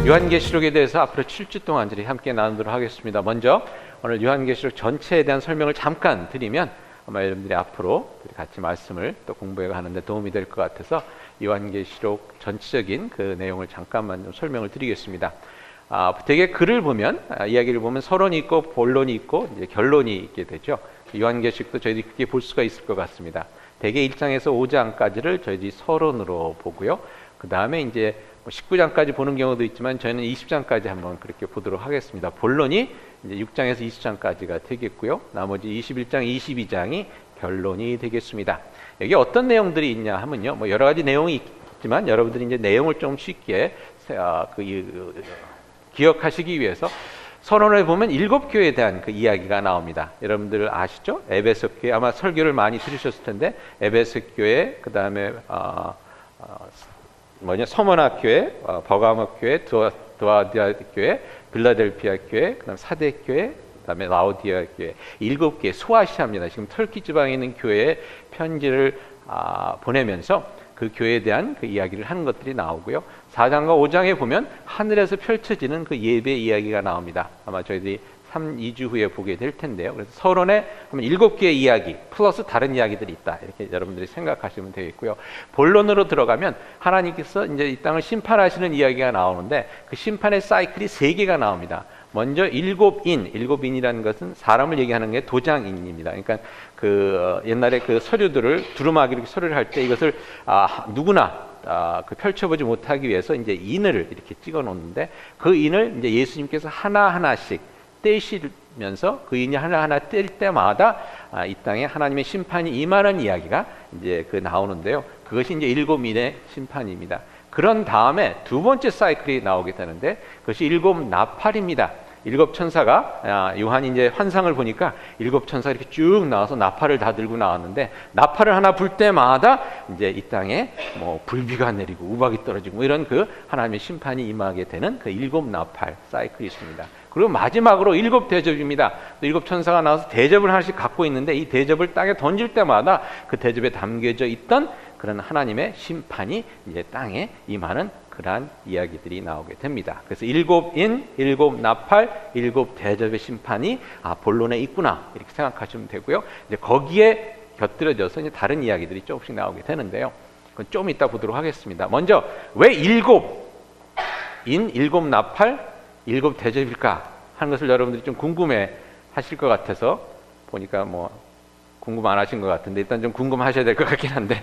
요한계시록에 대해서 앞으로 7주 동안 저희 함께 나누도록 하겠습니다. 먼저 오늘 요한계시록 전체에 대한 설명을 잠깐 드리면 아마 여러분들이 앞으로 같이 말씀을 또 공부해 가는데 도움이 될 것 같아서 요한계시록 전체적인 그 내용을 잠깐만 좀 설명을 드리겠습니다. 되게 글을 보면 이야기를 보면 서론이 있고 본론이 있고 이제 결론이 있게 되죠. 요한계시록도 저희들이 그렇게 볼 수가 있을 것 같습니다. 대개 1장에서 5장까지를 저희들이 서론으로 보고요. 그 다음에 이제 19장까지 보는 경우도 있지만 저희는 20장까지 한번 그렇게 보도록 하겠습니다. 본론이 이제 6장에서 20장까지가 되겠고요. 나머지 21장, 22장이 결론이 되겠습니다. 여기 어떤 내용들이 있냐 하면요. 뭐 여러 가지 내용이 있지만 여러분들이 이제 내용을 좀 쉽게 기억하시기 위해서 서론을 보면 7교회에 대한 그 이야기가 나옵니다. 여러분들 아시죠? 에베소 교회 아마 설교를 많이 들으셨을 텐데 에베소 교회, 그 다음에 서머나 교회, 버가모 교회, 두아디아 교회, 빌라델피아 교회, 그다음 사대 교회, 그다음에 라오디아 교회 7개 소아시아입니다. 지금 터키 지방에 있는 교회에 편지를 보내면서 그 교회에 대한 그 이야기를 하는 것들이 나오고요. 4장과 5장에 보면 하늘에서 펼쳐지는 그 예배 이야기가 나옵니다. 아마 저희들이 2주 후에 보게 될 텐데요. 그래서 서론에 7개의 이야기 플러스 다른 이야기들이 있다. 이렇게 여러분들이 생각하시면 되겠고요. 본론으로 들어가면 하나님께서 이제 이 땅을 심판하시는 이야기가 나오는데 그 심판의 사이클이 3개가 나옵니다. 먼저 일곱인이라는 것은 사람을 얘기하는 게 도장인입니다. 그러니까 그 옛날에 그 서류들을 두루마기로 서류를 할 때 이것을 누구나 그 펼쳐보지 못하기 위해서 이제 인을 이렇게 찍어 놓는데 그 인을 이제 예수님께서 하나하나씩 떼시면서 그 인이 하나하나 뗄 때마다 이 땅에 하나님의 심판이 임하는 이야기가 이제 그 나오는데요. 그것이 이제 7인의 심판입니다. 그런 다음에 두 번째 사이클이 나오게 되는데 그것이 7 나팔입니다. 7 천사가 요한이 이제 환상을 보니까 7 천사가 이렇게 쭉 나와서 나팔을 다 들고 나왔는데 나팔을 하나 불 때마다 이제 이 땅에 뭐 불비가 내리고 우박이 떨어지고 뭐 이런 그 하나님의 심판이 임하게 되는 그 7 나팔 사이클이 있습니다. 그리고 마지막으로 7 대접입니다. 7 천사가 나와서 대접을 하나씩 갖고 있는데 이 대접을 땅에 던질 때마다 그 대접에 담겨져 있던 그런 하나님의 심판이 이제 땅에 임하는 그러한 이야기들이 나오게 됩니다. 그래서 7인, 7 나팔, 7 대접의 심판이 본론에 있구나 이렇게 생각하시면 되고요. 이제 거기에 곁들여져서 이제 다른 이야기들이 조금씩 나오게 되는데요. 그건 좀 이따 보도록 하겠습니다. 먼저 왜 7인, 7 나팔, 7 대접일까 하는 것을 여러분들이 좀 궁금해 하실 것 같아서 보니까 뭐 궁금 안 하신 것 같은데 일단 좀 궁금하셔야 될 것 같긴 한데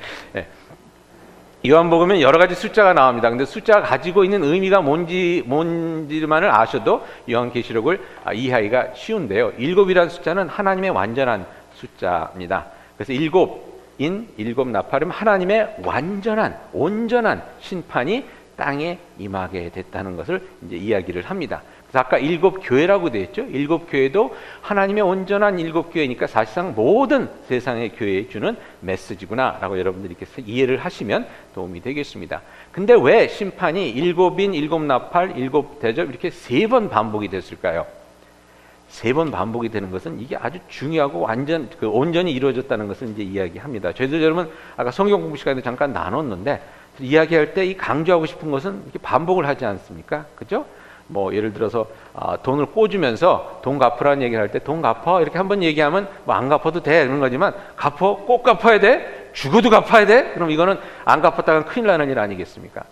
요한복음은 여러 가지 숫자가 나옵니다. 근데 숫자가 가지고 있는 의미가 뭔지만을 아셔도 요한계시록을 이해하기가 쉬운데요. 7이라는 숫자는 하나님의 완전한 숫자입니다. 그래서 7인 7 나팔은 하나님의 완전한 온전한 심판이 땅에 임하게 됐다는 것을 이제 이야기를 합니다. 그래서 아까 7교회라고 되어 있죠. 7교회도 하나님의 온전한 7교회니까 사실상 모든 세상의 교회에 주는 메시지구나 라고 여러분들이 이렇게 이해를 하시면 도움이 되겠습니다. 근데 왜 심판이 7인, 7 나팔, 7 대접 이렇게 3번 반복이 됐을까요? 3번 반복이 되는 것은 이게 아주 중요하고 온전히 이루어졌다는 것을 이제 이야기합니다. 저희들 여러분 아까 성경 공부 시간에 잠깐 나눴는데 이야기할 때 이 강조하고 싶은 것은 이렇게 반복을 하지 않습니까? 그죠? 뭐 예를 들어서 돈을 꿔주면서 돈 갚으라는 얘기를 할 때 돈 갚아 이렇게 한번 얘기하면 뭐 안 갚아도 돼 그런 거지만 꼭 갚아야 돼? 죽어도 갚아야 돼? 그럼 이거는 안 갚았다가 큰일 나는 일 아니겠습니까?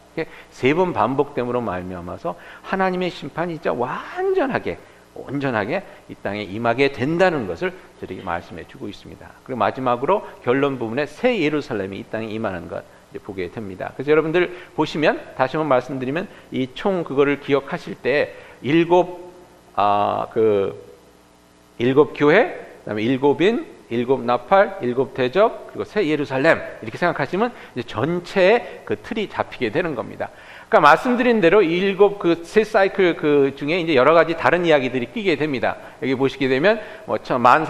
3번 반복됨으로 말미암아서 하나님의 심판이 진짜 온전하게 이 땅에 임하게 된다는 것을 저에게 말씀해 주고 있습니다. 그리고 마지막으로 결론 부분에 새 예루살렘이 이 땅에 임하는 것 보게 됩니다. 그래서 여러분들 보시면 다시 한번 말씀드리면 이 총 그거를 기억하실 때 7 교회, 그다음에 7인, 7 나팔, 7 대접, 그리고 새 예루살렘 이렇게 생각하시면 이제 전체의 그 틀이 잡히게 되는 겁니다. 그러니까 말씀드린 대로 7 그 세 사이클 그 중에 이제 여러 가지 다른 이야기들이 끼게 됩니다. 여기 보시게 되면 뭐 14만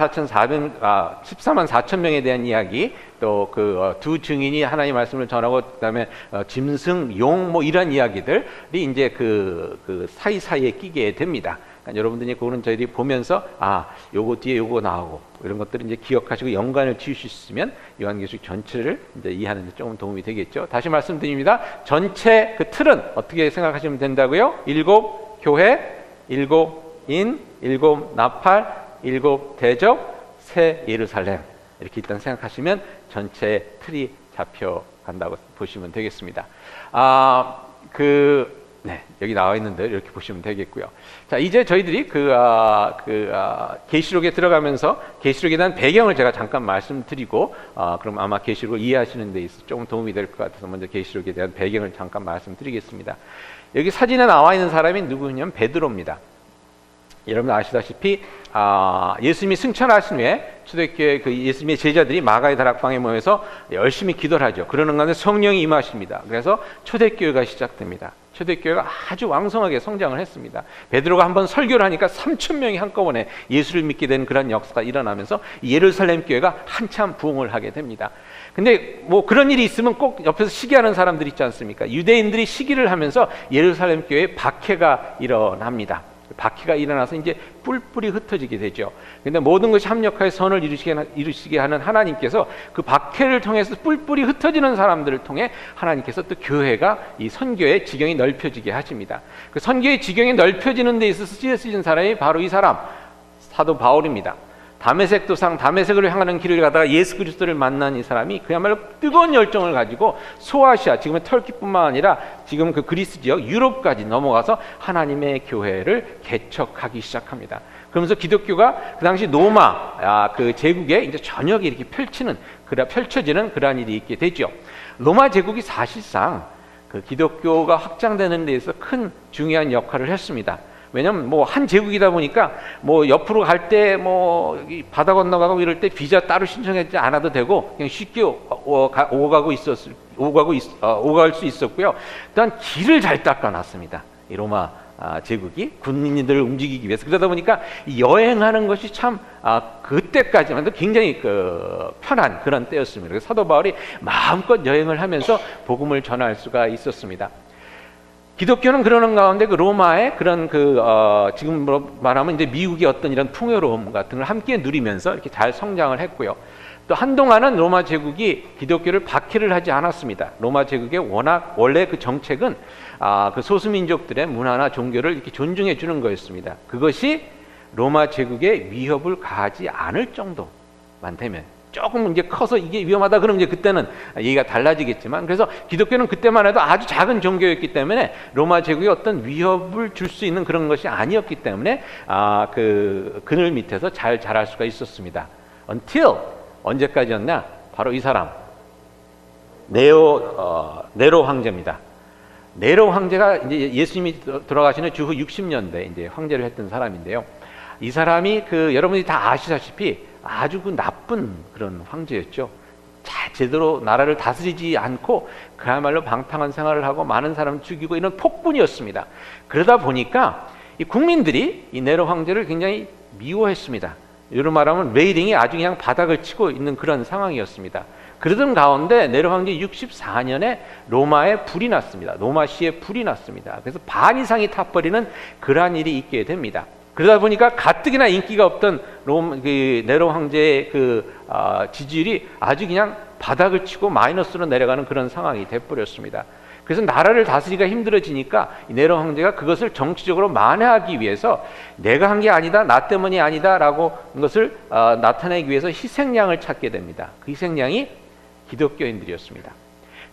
4천 명에 대한 이야기, 또 그 두 증인이 하나님의 말씀을 전하고, 그다음에 짐승, 용 뭐 이런 이야기들이 이제 그 사이사이에 끼게 됩니다. 그러니까 여러분들이 그거는 저희들이 보면서 요거 뒤에 요거 나오고 이런 것들을 이제 기억하시고 연관을 지을 수 있으면 요한계시록 전체를 이제 이해하는 데 조금 도움이 되겠죠. 다시 말씀드립니다. 전체 그 틀은 어떻게 생각하시면 된다고요? 7 교회, 7 인, 7 나팔, 7 대적, 새 예루살렘, 이렇게 일단 생각하시면 전체 틀이 잡혀간다고 보시면 되겠습니다. 여기 나와 있는데 이렇게 보시면 되겠고요. 자, 이제 저희들이 계시록에 들어가면서 계시록에 대한 배경을 제가 잠깐 말씀드리고, 그럼 아마 계시록을 이해하시는 데 있어서 조금 도움이 될 것 같아서 먼저 계시록에 대한 배경을 잠깐 말씀드리겠습니다. 여기 사진에 나와 있는 사람이 누구냐면 베드로입니다. 여러분 아시다시피 예수님이 승천하신 후에 초대교회 그 예수님의 제자들이 마가의 다락방에 모여서 열심히 기도를 하죠. 그러는 가운데 성령이 임하십니다. 그래서 초대교회가 시작됩니다. 초대교회가 아주 왕성하게 성장을 했습니다. 베드로가 한번 설교를 하니까 3천 명이 한꺼번에 예수를 믿게 된 그런 역사가 일어나면서 예루살렘 교회가 한참 부흥을 하게 됩니다. 근데 뭐 그런 일이 있으면 꼭 옆에서 시기하는 사람들 있지 않습니까? 유대인들이 시기를 하면서 예루살렘 교회에 박해가 일어납니다. 박해가 일어나서 이제 뿔뿔이 흩어지게 되죠. 근데 모든 것이 합력하여 선을 이루시게 하는 하나님께서 그 박해를 통해서 뿔뿔이 흩어지는 사람들을 통해 하나님께서 또 교회가 이 선교의 지경이 넓혀지게 하십니다. 그 선교의 지경이 넓혀지는 데 있어서 쓰여진 사람이 바로 이 사람, 사도 바울입니다. 다메섹 도상, 다메섹으로 향하는 길을 가다가 예수 그리스도를 만난 이 사람이 그야말로 뜨거운 열정을 가지고 소아시아, 지금의 터키뿐만 아니라 지금 그 그리스 지역 유럽까지 넘어가서 하나님의 교회를 개척하기 시작합니다. 그러면서 기독교가 그 당시 로마 그 제국에 이제 전역에 이렇게 펼쳐지는 그러한 일이 있게 되죠. 로마 제국이 사실상 그 기독교가 확장되는 데에서 큰 중요한 역할을 했습니다. 왜냐면 뭐 한 제국이다 보니까 뭐 옆으로 갈 때 뭐 바다 건너가고 이럴 때 비자 따로 신청하지 않아도 되고 그냥 쉽게 오갈 수 있었고요. 또한 길을 잘 닦아놨습니다. 이 로마 제국이 군인들을 움직이기 위해서. 그러다 보니까 여행하는 것이 참 그때까지만도 굉장히 편한 그런 때였습니다. 그래서 사도 바울이 마음껏 여행을 하면서 복음을 전할 수가 있었습니다. 기독교는 그러는 가운데 그 로마의 그런 지금 말하면 이제 미국의 어떤 이런 풍요로움 같은 걸 함께 누리면서 이렇게 잘 성장을 했고요. 또 한동안은 로마 제국이 기독교를 박해를 하지 않았습니다. 로마 제국의 원래 그 정책은 그 소수민족들의 문화나 종교를 이렇게 존중해 주는 거였습니다. 그것이 로마 제국에 위협을 가하지 않을 정도만 되면, 조금 이제 커서 이게 위험하다 그러면 이제 그때는 얘기가 달라지겠지만, 그래서 기독교는 그때만 해도 아주 작은 종교였기 때문에 로마 제국에 어떤 위협을 줄 수 있는 그런 것이 아니었기 때문에 그 그늘 밑에서 잘 자랄 수가 있었습니다. Until 언제까지였나? 바로 이 사람 네로 황제입니다. 네로 황제가 이제 예수님이 돌아가시는 주후 60년대 이제 황제를 했던 사람인데요. 이 사람이 여러분들이 다 아시다시피 아주 나쁜 그런 황제였죠. 제대로 나라를 다스리지 않고 그야말로 방탕한 생활을 하고 많은 사람을 죽이고 이런 폭군이었습니다. 그러다 보니까 이 국민들이 이 네로 황제를 굉장히 미워했습니다. 이런 말하면 레이팅이 아주 그냥 바닥을 치고 있는 그런 상황이었습니다. 그러던 가운데 네로 황제 64년에 로마에 불이 났습니다. 로마시에 불이 났습니다. 그래서 반 이상이 타버리는 그러한 일이 있게 됩니다. 그러다 보니까 가뜩이나 인기가 없던 네로 황제의 지지율이 아주 그냥 바닥을 치고 마이너스로 내려가는 그런 상황이 돼버렸습니다. 그래서 나라를 다스리기가 힘들어지니까 네로 황제가 그것을 정치적으로 만회하기 위해서 내가 한 게 아니다, 나 때문이 아니다라고 것을 나타내기 위해서 희생양을 찾게 됩니다. 그 희생양이 기독교인들이었습니다.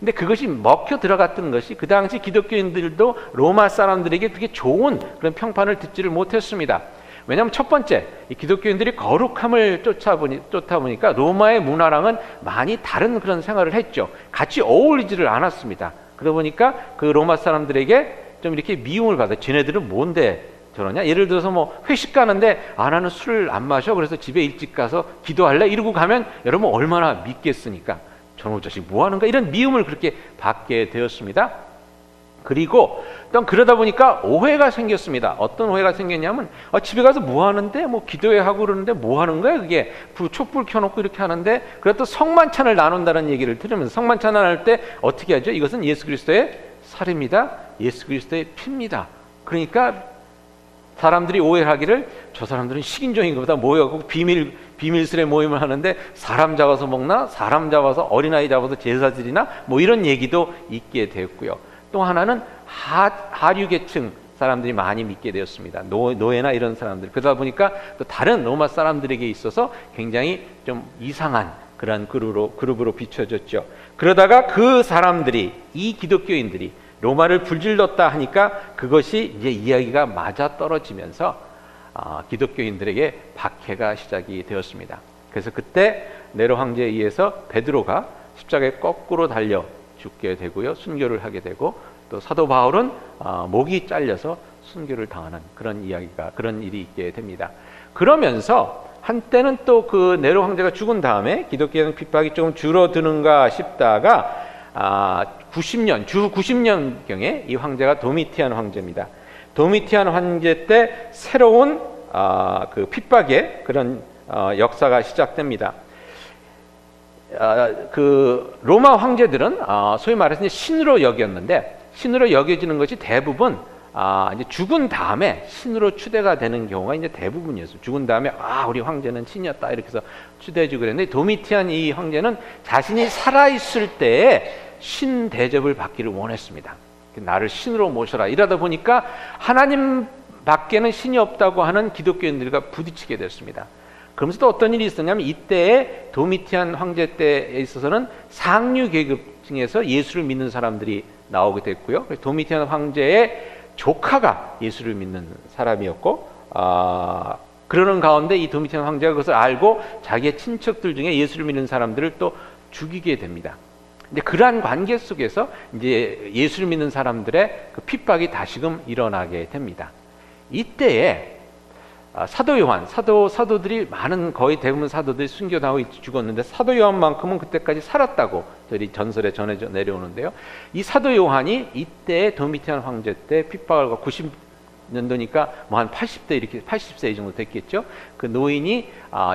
근데 그것이 먹혀 들어갔던 것이 그 당시 기독교인들도 로마 사람들에게 그게 좋은 그런 평판을 듣지를 못했습니다. 왜냐하면 첫 번째, 이 기독교인들이 거룩함을 쫓다 보니까 로마의 문화랑은 많이 다른 그런 생활을 했죠. 같이 어울리지를 않았습니다. 그러다 보니까 그 로마 사람들에게 좀 이렇게 미움을 받아요. 쟤네들은 뭔데 저러냐? 예를 들어서 뭐 회식 가는데 나는 술을 안 마셔. 그래서 집에 일찍 가서 기도할래? 이러고 가면 여러분 얼마나 믿겠습니까? 저놈 자식 뭐 하는가? 이런 미움을 그렇게 받게 되었습니다. 그리고 또 그러다 보니까 오해가 생겼습니다. 어떤 오해가 생겼냐면 집에 가서 뭐 하는데 뭐 기도회 하고 그러는데 뭐 하는 거야 그게 촛불 켜놓고 이렇게 하는데 그래 또 성만찬을 나눈다는 얘기를 들으면서 성만찬 나눌 때 어떻게 하죠? 이것은 예수 그리스도의 살입니다. 예수 그리스도의 피입니다. 그러니까 사람들이 오해하기를 저 사람들은 식인종인 것보다 모여갖고 비밀스레 모임을 하는데 사람 잡아서 먹나? 사람 잡아서 어린아이 잡아서 제사 드리나? 뭐 이런 얘기도 있게 되었고요. 또 하나는 하류계층 사람들이 많이 믿게 되었습니다. 노예나 이런 사람들. 그러다 보니까 또 다른 로마 사람들에게 있어서 굉장히 좀 이상한 그런 그룹으로 비춰졌죠. 그러다가 그 사람들이, 이 기독교인들이 로마를 불질렀다 하니까 그것이 이제 이야기가 맞아 떨어지면서 기독교인들에게 박해가 시작이 되었습니다. 그래서 그때 네로 황제에 의해서 베드로가 십자가에 거꾸로 달려 죽게 되고요, 순교를 하게 되고, 또 사도 바울은 목이 잘려서 순교를 당하는 그런 일이 있게 됩니다. 그러면서 한때는 또 그 네로 황제가 죽은 다음에 기독교의 핍박이 조금 줄어드는가 싶다가 90년경에 이 황제가 도미티안 황제입니다. 도미티안 황제 때 새로운 그 핍박의 그런 역사가 시작됩니다. 그 로마 황제들은 소위 말해서 신으로 여겼는데, 신으로 여겨지는 것이 대부분 이제 죽은 다음에 신으로 추대가 되는 경우가 이제 대부분이었어요. 죽은 다음에 우리 황제는 신이었다 이렇게 해서 추대해주고 그랬는데, 도미티안 이 황제는 자신이 살아있을 때에 신 대접을 받기를 원했습니다. 나를 신으로 모셔라. 이러다 보니까 하나님 밖에는 신이 없다고 하는 기독교인들과 부딪히게 됐습니다. 그러면서 또 어떤 일이 있었냐면, 이때에 도미티안 황제 때에 있어서는 상류 계급층에서 예수를 믿는 사람들이 나오게 됐고요. 도미티안 황제의 조카가 예수를 믿는 사람이었고, 그러는 가운데 이 도미티안 황제가 그것을 알고 자기의 친척들 중에 예수를 믿는 사람들을 또 죽이게 됩니다. 근데 그러한 관계 속에서 이제 예수를 믿는 사람들의 그 핍박이 다시금 일어나게 됩니다. 이때에 사도 요한, 사도들이 많은, 거의 대부분 사도들이 순교당하고 죽었는데 사도 요한만큼은 그때까지 살았다고 저희 전설에 전해져 내려오는데요. 이 사도 요한이 이때 도미티안 황제 때 핍박을 받고 90년도니까 뭐 한 80대 이렇게 80세 정도 됐겠죠. 그 노인이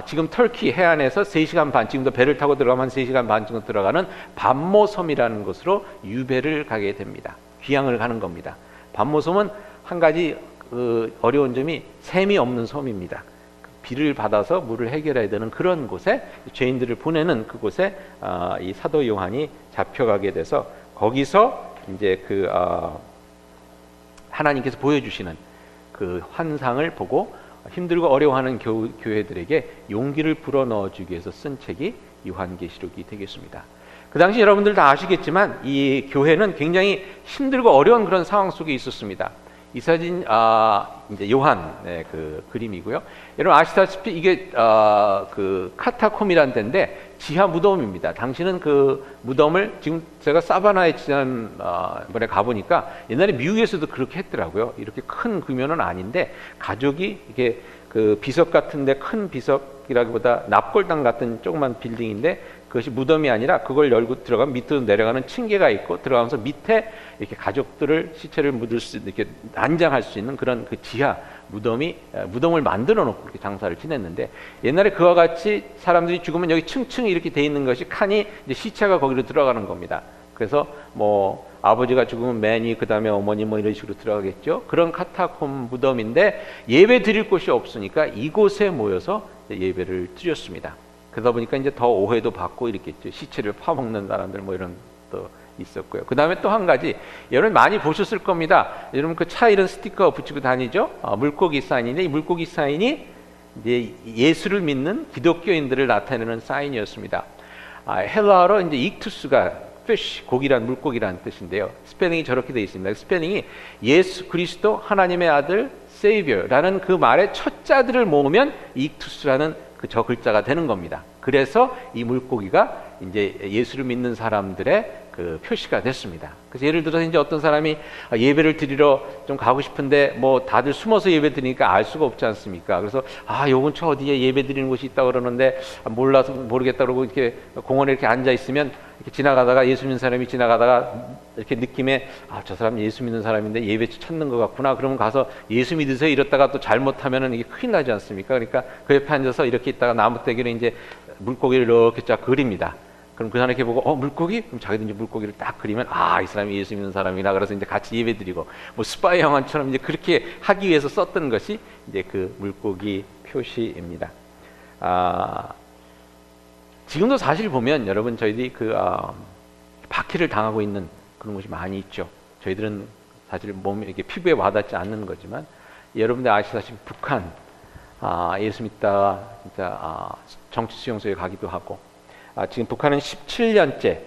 지금 터키 해안에서 3시간 반, 지금도 배를 타고 들어가면 한 3시간 반 정도 들어가는 반모섬이라는 곳으로 유배를 가게 됩니다. 귀향을 가는 겁니다. 반모섬은 한 가지 어려운 점이 샘이 없는 섬입니다. 비를 받아서 물을 해결해야 되는 그런 곳에, 죄인들을 보내는 그곳에 이 사도 요한이 잡혀가게 돼서 거기서 이제 하나님께서 보여주시는 그 환상을 보고 힘들고 어려워하는 교회들에게 용기를 불어넣어 주기 위해서 쓴 책이 요한계시록이 되겠습니다. 그 당시 여러분들 다 아시겠지만 이 교회는 굉장히 힘들고 어려운 그런 상황 속에 있었습니다. 이 사진 이제 요한의 그 그림이고요. 여러분 아시다시피 이게 그 카타콤이라는 데인데 지하 무덤입니다. 당신은 그 무덤을, 지금 제가 사바나에 지난번에 가보니까 옛날에 미국에서도 그렇게 했더라고요. 이렇게 큰 규모는 아닌데 가족이 이게 그 비석 같은데, 큰 비석이라기보다 납골당 같은 조그만 빌딩인데 그것이 무덤이 아니라 그걸 열고 들어가면 밑으로 내려가는 층계가 있고, 들어가면서 밑에 이렇게 가족들을 시체를 묻을 수, 이렇게 안장할 수 있는 그런 그 지하 무덤을 만들어 놓고 그렇게 장사를 지냈는데, 옛날에 그와 같이 사람들이 죽으면 여기 층층이 이렇게 돼 있는 것이 칸이 이제 시체가 거기로 들어가는 겁니다. 그래서 뭐 아버지가 죽으면 매니, 그 다음에 어머니 뭐 이런 식으로 들어가겠죠. 그런 카타콤 무덤인데 예배 드릴 곳이 없으니까 이곳에 모여서 예배를 드렸습니다. 그러다 보니까 이제 더 오해도 받고 이랬겠죠. 시체를 파먹는 사람들 뭐 이런 또 있었고요. 그 다음에 또 한 가지, 여러분 많이 보셨을 겁니다. 여러분 그 차 이런 스티커 붙이고 다니죠. 물고기 사인인데, 이 물고기 사인이 이제 예수를 믿는 기독교인들을 나타내는 사인이었습니다. 헬라어로 이제 익투스가 fish, 고기란, 물고기란 뜻인데요. 스펠링이 저렇게 되어 있습니다. 스펠링이 예수 그리스도 하나님의 아들 세이비어라는 그 말의 첫 자들을 모으면 익투스라는 저 글자가 되는 겁니다. 그래서 이 물고기가 이제 예수를 믿는 사람들의 그 표시가 됐습니다. 그래서 예를 들어서 이제 어떤 사람이 예배를 드리러 좀 가고 싶은데 뭐 다들 숨어서 예배 드리니까 알 수가 없지 않습니까? 그래서 요 근처 어디에 예배 드리는 곳이 있다고 그러는데 몰라서 모르겠다 그러고 이렇게 공원에 이렇게 앉아 있으면 이렇게 지나가다가 예수 믿는 사람이 지나가다가 이렇게 느낌에 저 사람 예수 믿는 사람인데 예배 찾는 것 같구나. 그러면 가서 예수 믿으세요 이랬다가 또 잘못하면은 이게 큰일 나지 않습니까? 그러니까 그 옆에 앉아서 이렇게 있다가 나무떼기로 이제 물고기를 이렇게 쫙 그립니다. 그럼 그 사람이 이렇게 보고 물고기? 그럼 자기도 이제 물고기를 딱 그리면 이 사람이 예수 믿는 사람이나 그래서 이제 같이 예배드리고 뭐 스파이 영화처럼 이제 그렇게 하기 위해서 썼던 것이 이제 그 물고기 표시입니다. 지금도 사실 보면 여러분 저희들이 박해를 당하고 있는 그런 곳이 많이 있죠. 저희들은 사실 몸에 이렇게 피부에 와닿지 않는 거지만 여러분들 아시다시피 북한 예수 믿다가 진짜 정치 수용소에 가기도 하고 지금 북한은 17년째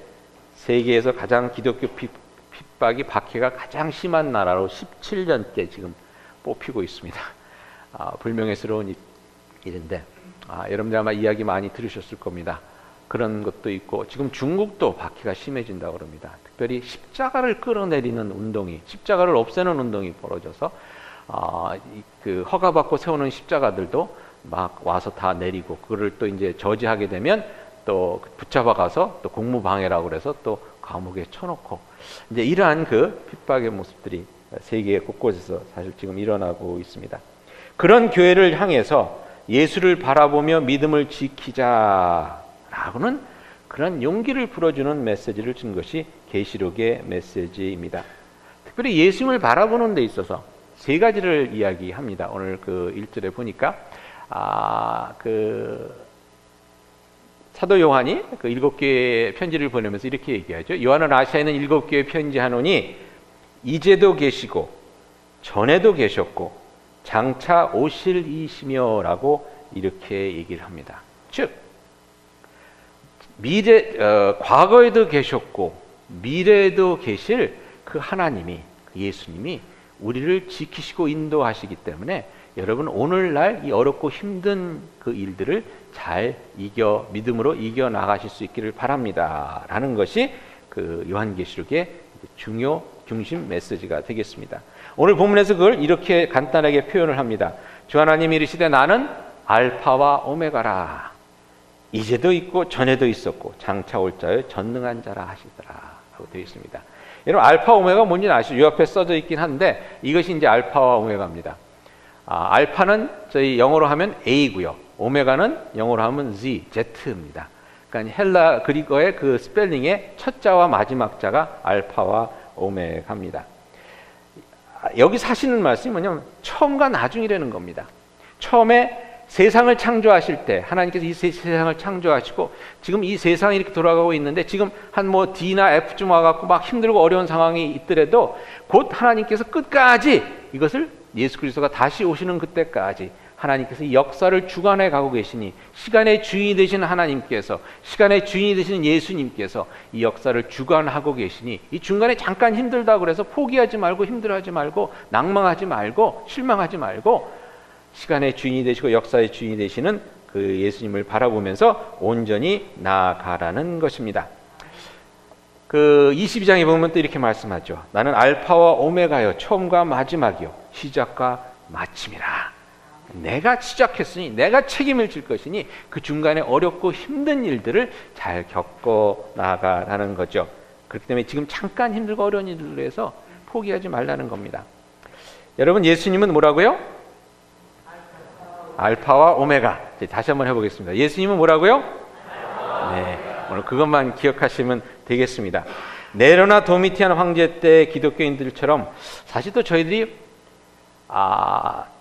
세계에서 가장 기독교 핍박이 박해가 가장 심한 나라로 17년째 지금 뽑히고 있습니다. 불명예스러운 일인데 여러분들 아마 이야기 많이 들으셨을 겁니다. 그런 것도 있고 지금 중국도 박해가 심해진다고 그럽니다. 특별히 십자가를 끌어내리는 운동이 십자가를 없애는 운동이 벌어져서 그 허가받고 세우는 십자가들도 막 와서 다 내리고 그거를 또 이제 저지하게 되면 또 붙잡아가서 또 공무방해라고 그래서 또 감옥에 쳐놓고 이제 이러한 그 핍박의 모습들이 세계 곳곳에서 사실 지금 일어나고 있습니다. 그런 교회를 향해서 예수를 바라보며 믿음을 지키자라고는 그런 용기를 불어주는 메시지를 준 것이 계시록의 메시지입니다. 특별히 예수님을 바라보는 데 있어서 세 가지를 이야기합니다. 오늘 그 1절에 보니까 사도 요한이 그 7개의 편지를 보내면서 이렇게 얘기하죠. 요한은 아시아에 있는 7교회에 편지하노니 이제도 계시고 전에도 계셨고 장차 오실 이시며 라고 이렇게 얘기를 합니다. 즉 과거에도 계셨고 미래에도 계실 그 하나님이 예수님이 우리를 지키시고 인도하시기 때문에 여러분 오늘날 이 어렵고 힘든 그 일들을 잘 믿음으로 이겨 나가실 수 있기를 바랍니다. 라는 것이 그 요한계시록의 중심 메시지가 되겠습니다. 오늘 본문에서 그걸 이렇게 간단하게 표현을 합니다. 주 하나님이 이르시되 나는 알파와 오메가라. 이제도 있고 전에도 있었고 장차 올 자여 전능한 자라 하시더라. 라고 되어 있습니다. 여러분 알파 오메가 뭔지 아시죠? 요 앞에 써져 있긴 한데 이것이 이제 알파와 오메가입니다. 알파는 저희 영어로 하면 A고요. 오메가는 영어로 하면 Z입니다. 그러니까 헬라 그리거의 그 스펠링의 첫 자와 마지막 자가 알파와 오메가입니다. 여기 사시는 말씀이 뭐냐면 처음과 나중이라는 겁니다. 처음에 세상을 창조하실 때 하나님께서 이 세상을 창조하시고 지금 이 세상이 이렇게 돌아가고 있는데 지금 한 D나 F쯤 와갖고 막 힘들고 어려운 상황이 있더라도 곧 하나님께서 끝까지 이것을 예수 그리스도가 다시 오시는 그때까지 하나님께서 이 역사를 주관해 가고 계시니 시간의 주인이 되시는 하나님께서 시간의 주인이 되시는 예수님께서 이 역사를 주관하고 계시니 이 중간에 잠깐 힘들다고 그래서 포기하지 말고 힘들어하지 말고 낭망하지 말고 실망하지 말고 시간의 주인이 되시고 역사의 주인이 되시는 그 예수님을 바라보면서 온전히 나아가라는 것입니다. 그 22장에 보면 또 이렇게 말씀하죠. 나는 알파와 오메가요 처음과 마지막이요 시작과 마침이라. 내가 시작했으니 내가 책임을 질 것이니 그 중간에 어렵고 힘든 일들을 잘 겪어 나가라는 거죠. 그렇기 때문에 지금 잠깐 힘들고 어려운 일들을 해서 포기하지 말라는 겁니다. 여러분 예수님은 뭐라고요? 알파와 오메가. 다시 한번 해보겠습니다. 예수님은 뭐라고요? 네, 오늘 그것만 기억하시면 되겠습니다. 네로나 도미티안 황제 때 기독교인들처럼 사실 또 저희들이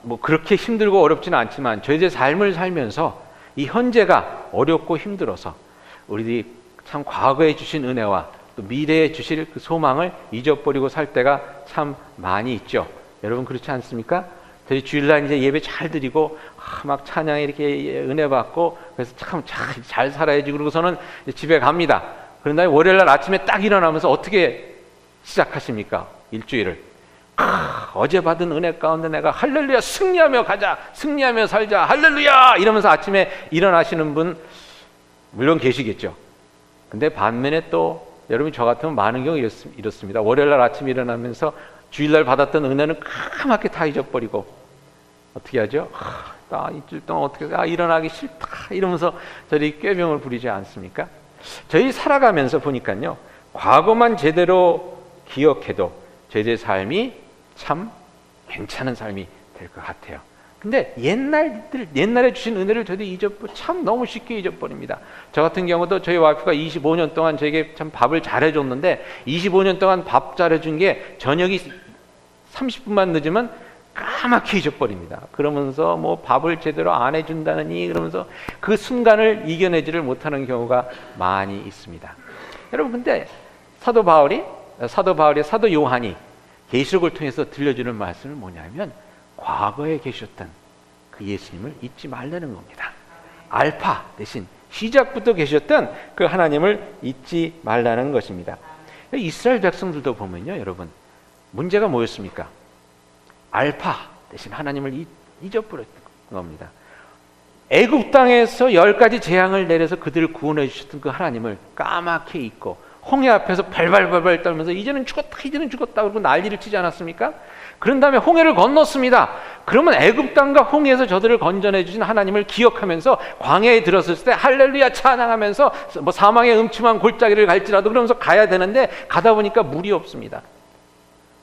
뭐 그렇게 힘들고 어렵지는 않지만 저희들의 삶을 살면서 이 현재가 어렵고 힘들어서 우리들이 참 과거에 주신 은혜와 또 미래에 주실 그 소망을 잊어버리고 살 때가 참 많이 있죠. 여러분 그렇지 않습니까? 저희 주일날 이제 예배 잘 드리고 막 찬양에 이렇게 은혜 받고 그래서 참 잘 살아야지 그러고서는 집에 갑니다. 그런 다음에 월요일날 아침에 딱 일어나면서 어떻게 시작하십니까? 일주일을 어제 받은 은혜 가운데 내가 할렐루야 승리하며 가자 승리하며 살자 할렐루야 이러면서 아침에 일어나시는 분 물론 계시겠죠. 근데 반면에 또 여러분 저 같으면 많은 경우 이렇습니다. 월요일날 아침에 일어나면서 주일날 받았던 은혜는 까맣게 다 잊어버리고 어떻게 하죠? 나 일주일 동안 어떻게 일어나기 싫다 이러면서 저희 꾀병을 부리지 않습니까? 저희 살아가면서 보니까요, 과거만 제대로 기억해도 저희의 삶이 참 괜찮은 삶이 될 것 같아요. 근데 옛날에 주신 은혜를 저희들이 참 너무 쉽게 잊어버립니다. 저 같은 경우도 저희 와이프가 25년 동안 저에게 참 밥을 잘해줬는데 25년 동안 밥 잘해준 게 저녁이 30분만 늦으면 까맣게 잊어버립니다. 그러면서 뭐 밥을 제대로 안 해준다느니 그러면서 그 순간을 이겨내지를 못하는 경우가 많이 있습니다. 여러분, 근데 사도 요한이 계시록을 통해서 들려주는 말씀은 뭐냐면 과거에 계셨던 그 예수님을 잊지 말라는 겁니다. 알파 대신 시작부터 계셨던 그 하나님을 잊지 말라는 것입니다. 이스라엘 백성들도 보면요, 여러분, 문제가 뭐였습니까? 알파 대신 하나님을 잊어버렸던 겁니다. 애굽 땅에서 10가지 재앙을 내려서 그들을 구원해 주셨던 그 하나님을 까맣게 잊고 홍해 앞에서 발발발발 떨면서 이제는 죽었다 그러고 난리를 치지 않았습니까? 그런 다음에 홍해를 건넜습니다. 그러면 애굽 땅과 홍해에서 저들을 건져내 주신 하나님을 기억하면서 광야에 들었을 때 할렐루야 찬양하면서 뭐 사망의 음침한 골짜기를 갈지라도 그러면서 가야 되는데 가다 보니까 물이 없습니다.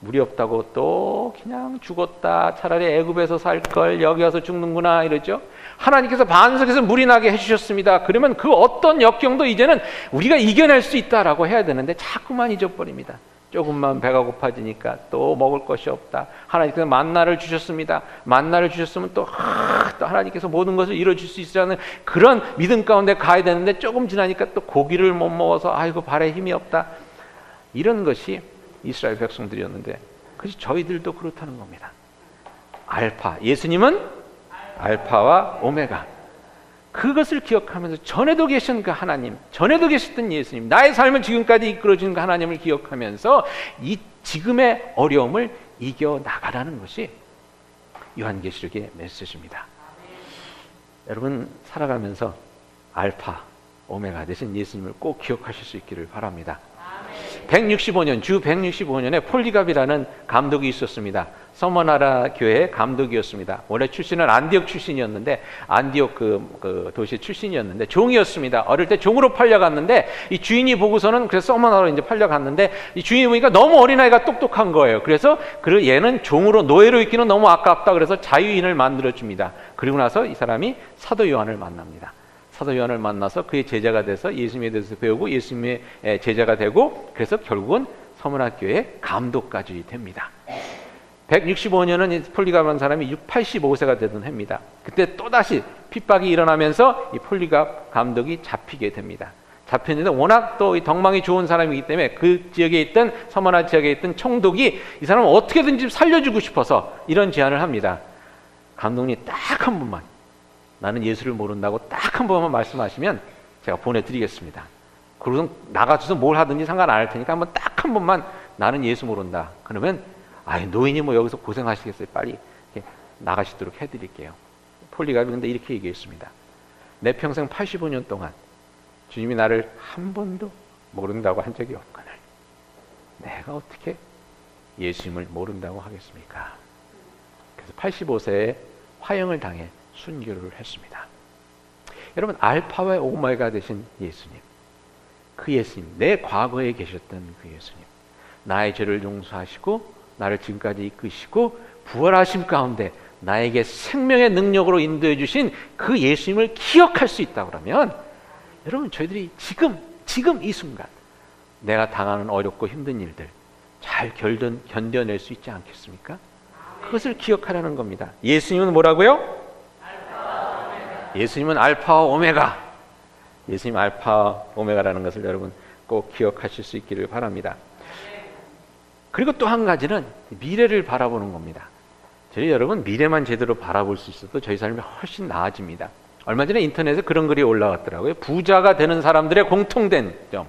물이 없다고 또 그냥 죽었다, 차라리 애굽에서 살 걸 여기 와서 죽는구나 이러죠. 하나님께서 반석에서 물이 나게 해주셨습니다. 그러면 그 어떤 역경도 이제는 우리가 이겨낼 수 있다라고 해야 되는데 자꾸만 잊어버립니다. 조금만 배가 고파지니까 또 먹을 것이 없다. 하나님께서 만나를 주셨습니다. 만나를 주셨으면 또 하나님께서 모든 것을 이루어줄 수 있으라는 그런 믿음 가운데 가야 되는데 조금 지나니까 또 고기를 못 먹어서 아이고 발에 힘이 없다. 이런 것이 이스라엘 백성들이었는데 그것이 저희들도 그렇다는 겁니다. 알파, 예수님은 알파와 오메가. 그것을 기억하면서 전에도 계신 그 하나님, 전에도 계셨던 예수님, 나의 삶을 지금까지 이끌어주는 그 하나님을 기억하면서 이 지금의 어려움을 이겨나가라는 것이 요한계시록의 메시지입니다. 여러분 살아가면서 알파, 오메가 되신 예수님을 꼭 기억하실 수 있기를 바랍니다. 165년, 주 165년에 폴리갑이라는 감독이 있었습니다. 서머나라 교회 감독이었습니다. 원래 출신은 안디옥 출신이었는데 안디옥 그 도시 출신이었는데 종이었습니다. 어릴 때 종으로 팔려갔는데 이 주인이 보고서는 그래서 서머나로 이제 팔려갔는데 이 주인이 보니까 너무 어린아이가 똑똑한 거예요. 그래서 얘는 종으로 노예로 있기는 너무 아깝다. 그래서 자유인을 만들어 줍니다. 그리고 나서 이 사람이 사도 요한을 만납니다. 사도 요한을 만나서 그의 제자가 돼서 예수님에 대해서 배우고 예수님의 제자가 되고 그래서 결국은 서문학교의 감독까지 됩니다. 165년은 폴리갑한 사람이 85세가 되던 해입니다. 그때 또다시 핍박이 일어나면서 이 폴리갑 감독이 잡히게 됩니다. 잡혔는데 워낙 또 덕망이 좋은 사람이기 때문에 그 지역에 있던 서머나 지역에 있던 총독이 이 사람을 어떻게든지 살려주고 싶어서 이런 제안을 합니다. 감독님 딱 한 번만, 나는 예수를 모른다고 딱 한 번만 말씀하시면 제가 보내드리겠습니다. 그러고서 나가셔서 뭘 하든지 상관 안 할 테니까 한번 딱 한 번만 나는 예수 모른다. 그러면 노인이 뭐 여기서 고생하시겠어요. 빨리 나가시도록 해드릴게요. 폴리갑이 근데 이렇게 얘기했습니다. 내 평생 85년 동안 주님이 나를 한 번도 모른다고 한 적이 없거늘 내가 어떻게 예수님을 모른다고 하겠습니까? 그래서 85세에 화형을 당해 순교를 했습니다. 여러분 알파와 오메가 되신 예수님, 그 예수님, 내 과거에 계셨던 그 예수님, 나의 죄를 용서하시고 나를 지금까지 이끄시고 부활하심 가운데 나에게 생명의 능력으로 인도해 주신 그 예수님을 기억할 수 있다고 그러면 여러분 저희들이 지금 이 순간 내가 당하는 어렵고 힘든 일들 잘 견뎌낼 수 있지 않겠습니까? 그것을 기억하라는 겁니다. 예수님은 뭐라고요? 예수님은 알파와 오메가. 예수님 알파 오메가라는 것을 여러분 꼭 기억하실 수 있기를 바랍니다. 그리고 또 한 가지는 미래를 바라보는 겁니다. 저희 여러분 미래만 제대로 바라볼 수 있어도 저희 삶이 훨씬 나아집니다. 얼마 전에 인터넷에 그런 글이 올라왔더라고요. 부자가 되는 사람들의 공통된 점.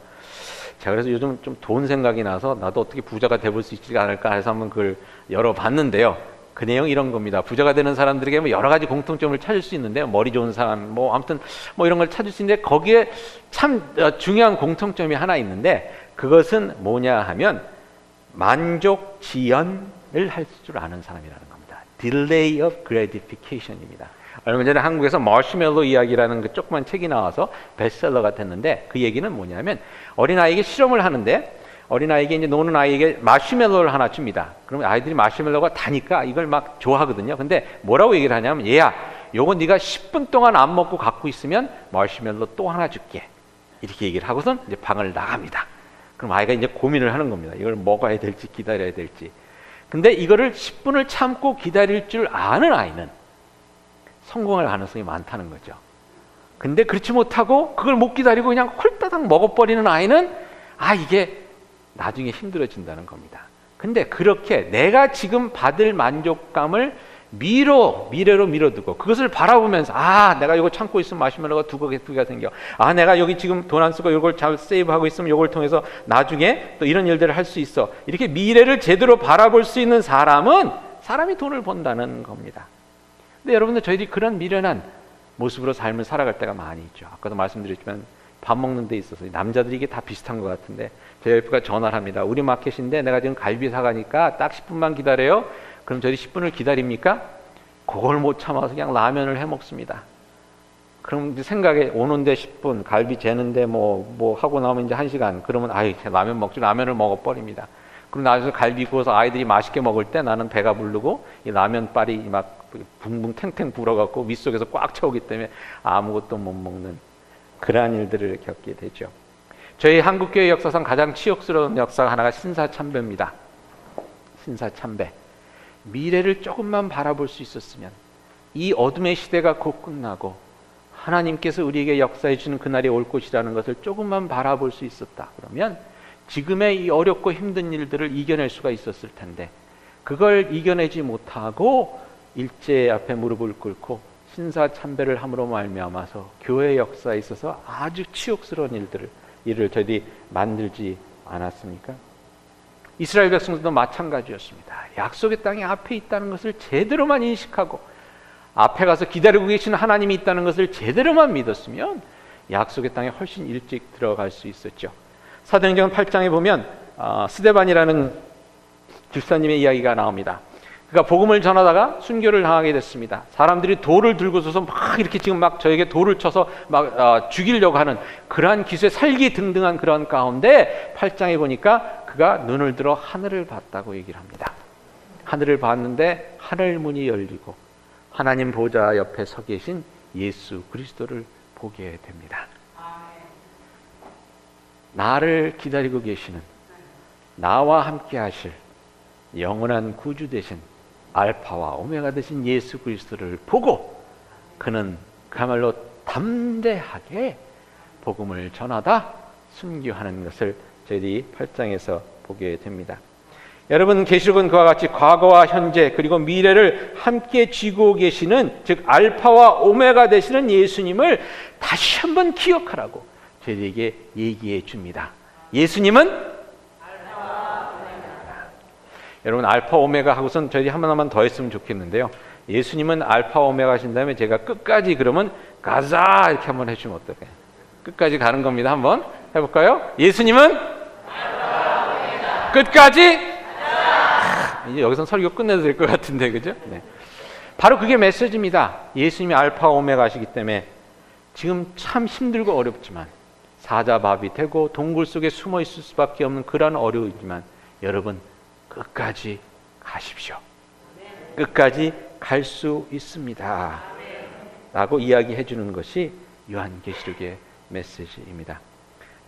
제가 그래서 요즘 좀 돈 생각이 나서 나도 어떻게 부자가 돼볼 수 있지 않을까 해서 한번 그걸 열어봤는데요. 그 내용 이런 겁니다. 부자가 되는 사람들에게 뭐 여러 가지 공통점을 찾을 수 있는데요. 머리 좋은 사람, 뭐 아무튼 뭐 이런 걸 찾을 수 있는데 거기에 참 중요한 공통점이 하나 있는데 그것은 뭐냐 하면 만족 지연을 할 줄 아는 사람이라는 겁니다. Delay of gratification입니다. 얼마 전에 한국에서 머시멜로 이야기라는 그 조그만 책이 나와서 베스트셀러가 됐는데, 그 얘기는 뭐냐면 어린아이에게 실험을 하는데, 어린아이에게 이제 노는 아이에게 마시멜로를 하나 줍니다. 그러면 아이들이 마시멜로가 다니까 이걸 막 좋아하거든요. 근데 뭐라고 얘기를 하냐면, 얘야, 요거 네가 10분 동안 안 먹고 갖고 있으면 마시멜로 또 하나 줄게. 이렇게 얘기를 하고선 이제 방을 나갑니다. 그럼 아이가 이제 고민을 하는 겁니다. 이걸 먹어야 될지 기다려야 될지. 근데 이거를 10분을 참고 기다릴 줄 아는 아이는 성공할 가능성이 많다는 거죠. 근데 그렇지 못하고 그걸 못 기다리고 그냥 홀따당 먹어버리는 아이는 이게 나중에 힘들어진다는 겁니다. 근데 그렇게 내가 지금 받을 만족감을 미래로 미뤄두고 그것을 바라보면서 내가 이거 참고 있으면 마시멜로가 두 개가 생겨. 내가 여기 지금 돈 안 쓰고 이걸 잘 세이브하고 있으면 이걸 통해서 나중에 또 이런 일들을 할 수 있어. 이렇게 미래를 제대로 바라볼 수 있는 사람이 돈을 번다는 겁니다. 근데 여러분들, 저희들이 그런 미련한 모습으로 삶을 살아갈 때가 많이 있죠. 아까도 말씀드렸지만 밥 먹는 데 있어서 남자들이 이게 다 비슷한 것 같은데, 제 와이프가 전화를 합니다. 우리 마켓인데 내가 지금 갈비 사가니까 딱 10분만 기다려요. 그럼 저희 10분을 기다립니까? 그걸 못 참아서 그냥 라면을 해 먹습니다. 그럼 생각에 오는데 10분, 갈비 재는데 뭐 하고 나오면 이제 1시간. 그러면 라면 먹지. 라면을 먹어버립니다. 그럼 나중에 갈비 구워서 아이들이 맛있게 먹을 때 나는 배가 부르고 이 라면 빨이 막 붕붕 탱탱 불어갖고 윗속에서 꽉 차오기 때문에 아무것도 못 먹는 그러한 일들을 겪게 되죠. 저희 한국교회 역사상 가장 치욕스러운 역사가 하나가 신사참배입니다. 신사참배. 미래를 조금만 바라볼 수 있었으면, 이 어둠의 시대가 곧 끝나고 하나님께서 우리에게 역사해 주는 그날이 올 것이라는 것을 조금만 바라볼 수 있었다 그러면 지금의 이 어렵고 힘든 일들을 이겨낼 수가 있었을 텐데, 그걸 이겨내지 못하고 일제 앞에 무릎을 꿇고 신사참배를 함으로 말미암아서 교회 역사에 있어서 아주 치욕스러운 일을 저희들이 만들지 않았습니까? 이스라엘 백성들도 마찬가지였습니다. 약속의 땅이 앞에 있다는 것을 제대로만 인식하고 앞에 가서 기다리고 계시는 하나님이 있다는 것을 제대로만 믿었으면 약속의 땅에 훨씬 일찍 들어갈 수 있었죠. 사도행전 8장에 보면 스데반이라는 집사님의 이야기가 나옵니다. 그가 복음을 전하다가 순교를 당하게 됐습니다. 사람들이 돌을 들고 서서 막 이렇게 지금 막 저에게 돌을 쳐서 막 죽이려고 하는 그러한 기수에 살기 등등한 그런 가운데 8장에 보니까 그가 눈을 들어 하늘을 봤다고 얘기를 합니다. 하늘을 봤는데 하늘 문이 열리고 하나님 보좌 옆에 서 계신 예수 그리스도를 보게 됩니다. 나를 기다리고 계시는, 나와 함께 하실 영원한 구주 되신 알파와 오메가 되신 예수 그리스도를 보고 그는 그야말로 담대하게 복음을 전하다 순교하는 것을 저희들이 8장에서 보게 됩니다. 여러분, 계시록은 그와 같이 과거와 현재 그리고 미래를 함께 쥐고 계시는, 즉 알파와 오메가 되시는 예수님을 다시 한번 기억하라고 저희에게 얘기해 줍니다. 예수님은 여러분, 알파 오메가 하고선 저희 하나만 더 했으면 좋겠는데요. 예수님은 알파 오메가 하신 다음에 제가 끝까지 그러면 가자 이렇게 한번 해주면 어떨까요? 끝까지 가는 겁니다. 한번 해볼까요? 예수님은 끝까지 가자. 이제 여기서 설교 끝내도 될 것 같은데, 그죠? 네. 바로 그게 메시지입니다. 예수님이 알파 오메가 하시기 때문에 지금 참 힘들고 어렵지만, 사자밥이 되고 동굴 속에 숨어 있을 수밖에 없는 그런 어려움이지만 여러분, 끝까지 가십시오. 끝까지 갈 수 있습니다. 라고 이야기해 주는 것이 요한계시록의 메시지입니다.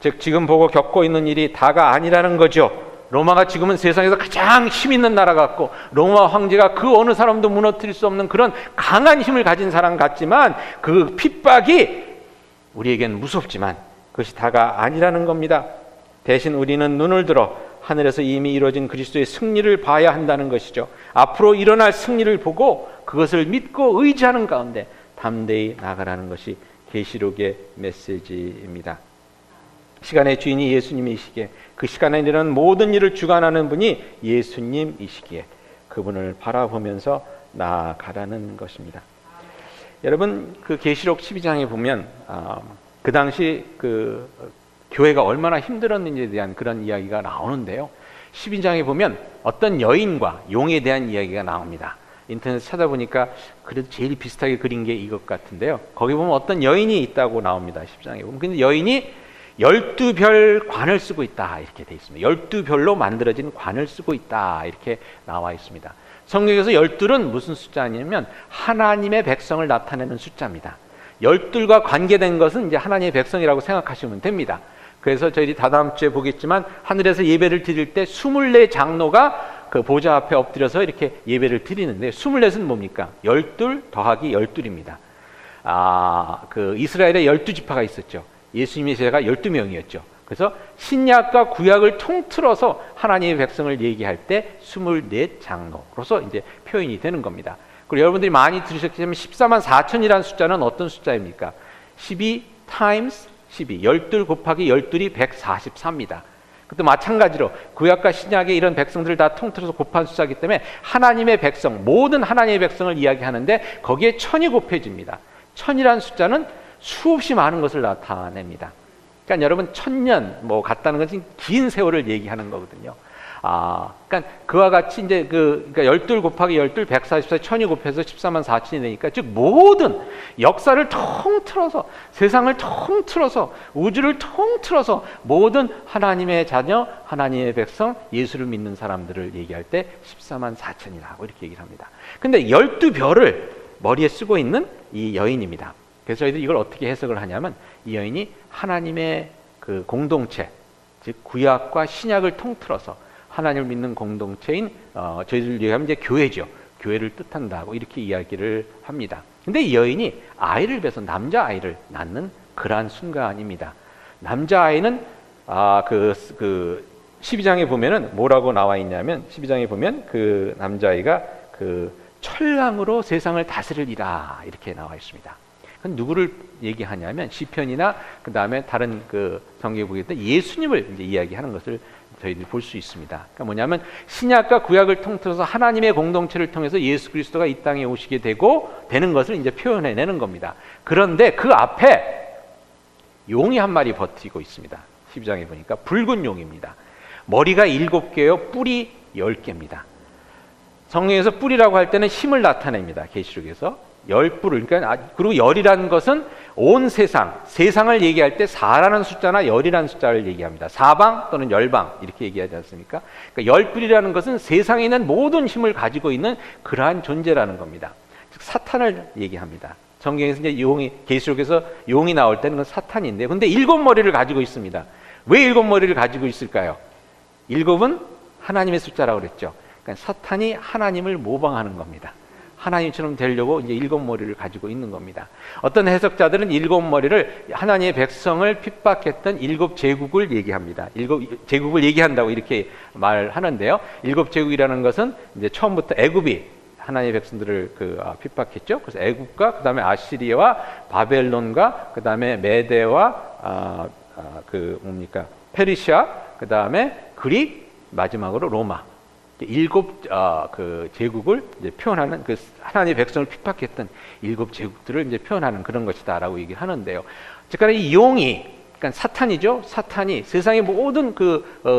즉 지금 보고 겪고 있는 일이 다가 아니라는 거죠. 로마가 지금은 세상에서 가장 힘 있는 나라 같고 로마 황제가 그 어느 사람도 무너뜨릴 수 없는 그런 강한 힘을 가진 사람 같지만 그 핍박이 우리에겐 무섭지만 그것이 다가 아니라는 겁니다. 대신 우리는 눈을 들어 하늘에서 이미 이루어진 그리스도의 승리를 봐야 한다는 것이죠. 앞으로 일어날 승리를 보고 그것을 믿고 의지하는 가운데 담대히 나가라는 것이 계시록의 메시지입니다. 시간의 주인이 예수님이시기에 그 시간에 일어나는 모든 일을 주관하는 분이 예수님이시기에 그분을 바라보면서 나아가라는 것입니다. 여러분, 그 계시록 12장에 보면 그 당시 그 교회가 얼마나 힘들었는지에 대한 그런 이야기가 나오는데요. 12장에 보면 어떤 여인과 용에 대한 이야기가 나옵니다. 인터넷 찾아보니까 그래도 제일 비슷하게 그린 게 이것 같은데요. 거기 보면 어떤 여인이 있다고 나옵니다. 10장에 보면. 근데 여인이 12별 관을 쓰고 있다 이렇게 돼 있습니다. 12별로 만들어진 관을 쓰고 있다 이렇게 나와 있습니다. 성경에서 12는 무슨 숫자냐면 하나님의 백성을 나타내는 숫자입니다. 12과 관계된 것은 이제 하나님의 백성이라고 생각하시면 됩니다. 그래서 저희들이 다다음 주에 보겠지만 하늘에서 예배를 드릴 때 24 장로가 그 보좌 앞에 엎드려서 이렇게 예배를 드리는데 24은 뭡니까? 12 더하기 12입니다. 그 이스라엘에 12지파가 있었죠. 예수님의 제자가 12명이었죠. 그래서 신약과 구약을 통틀어서 하나님의 백성을 얘기할 때 24 장로로서 이제 표현이 되는 겁니다. 그리고 여러분들이 많이 들으셨겠지만 14만 4천이라는 숫자는 어떤 숫자입니까? 12 times 12, 12 곱하기 12이 144입니다. 그것도 마찬가지로 구약과 신약의 이런 백성들을 다 통틀어서 곱한 숫자이기 때문에 하나님의 백성, 모든 하나님의 백성을 이야기하는데 거기에 1000이 곱해집니다. 1000이라는 숫자는 수없이 많은 것을 나타냅니다. 그러니까 여러분 1000년 뭐 같다는 것은 긴 세월을 얘기하는 거거든요. 그러니까 그와 같이 이제 그러니까 12 곱하기 12, 144, 1000이 곱해서 14만 4천이 되니까 즉 모든 역사를 통틀어서 세상을 통틀어서 우주를 통틀어서 모든 하나님의 자녀, 하나님의 백성, 예수를 믿는 사람들을 얘기할 때 14만 4천이라고 이렇게 얘기를 합니다. 근데 12별을 머리에 쓰고 있는 이 여인입니다. 그래서 저희들이 이걸 어떻게 해석을 하냐면 이 여인이 하나님의 그 공동체, 즉 구약과 신약을 통틀어서 하나님을 믿는 공동체인 저희들 얘기하면 이제 교회죠. 교회를 뜻한다고 이렇게 이야기를 합니다. 근데 이 여인이 아이를 뵈서 남자아이를 낳는 그러한 순간입니다. 남자아이는 그 12장에 보면은 뭐라고 나와 있냐면 12장에 보면 그 남자아이가 그 철랑으로 세상을 다스리리라 이렇게 나와 있습니다. 그건 누구를 얘기하냐면 시편이나 그 다음에 다른 그 성경에 보겠다 예수님을 이제 이야기하는 것을 저희들이 볼 수 있습니다. 그러니까 뭐냐면 신약과 구약을 통틀어서 하나님의 공동체를 통해서 예수 그리스도가 이 땅에 오시게 되는 것을 이제 표현해내는 겁니다. 그런데 그 앞에 용이 한 마리 버티고 있습니다. 12장에 보니까 붉은 용입니다. 머리가 7개요, 뿔이 10개입니다. 성경에서 뿔이라고 할 때는 힘을 나타냅니다. 계시록에서. 10뿔을, 그러니까 그리고 열이라는 것은 온 세상을 얘기할 때 4라는 숫자나 열이라는 숫자를 얘기합니다. 사방 또는 열방 이렇게 얘기하지 않습니까? 그러니까 10뿔이라는 것은 세상에 있는 모든 힘을 가지고 있는 그러한 존재라는 겁니다. 즉 사탄을 얘기합니다. 성경에서 이제 계시록에서 용이 나올 때는 사탄인데, 근데 7머리를 가지고 있습니다. 왜 7머리를 가지고 있을까요? 7은 하나님의 숫자라고 그랬죠. 그러니까 사탄이 하나님을 모방하는 겁니다. 하나님처럼 되려고 이제 7머리를 가지고 있는 겁니다. 어떤 해석자들은 7머리를 하나님의 백성을 핍박했던 7제국을 얘기합니다. 7제국을 얘기한다고 이렇게 말하는데요. 7제국이라는 것은 이제 처음부터 애굽이 하나님의 백성들을 핍박했죠. 그래서 애굽과 그다음에 아시리아와 바벨론과 그다음에 메대와 페르시아, 그다음에 그릭, 마지막으로 로마. 7 그 제국을 이제 표현하는 그 하나님의 백성을 핍박했던 7제국들을 이제 표현하는 그런 것이다라고 얘기를 하는데요. 즉간에 이 용이, 그러니까 사탄이죠. 사탄이 세상의 모든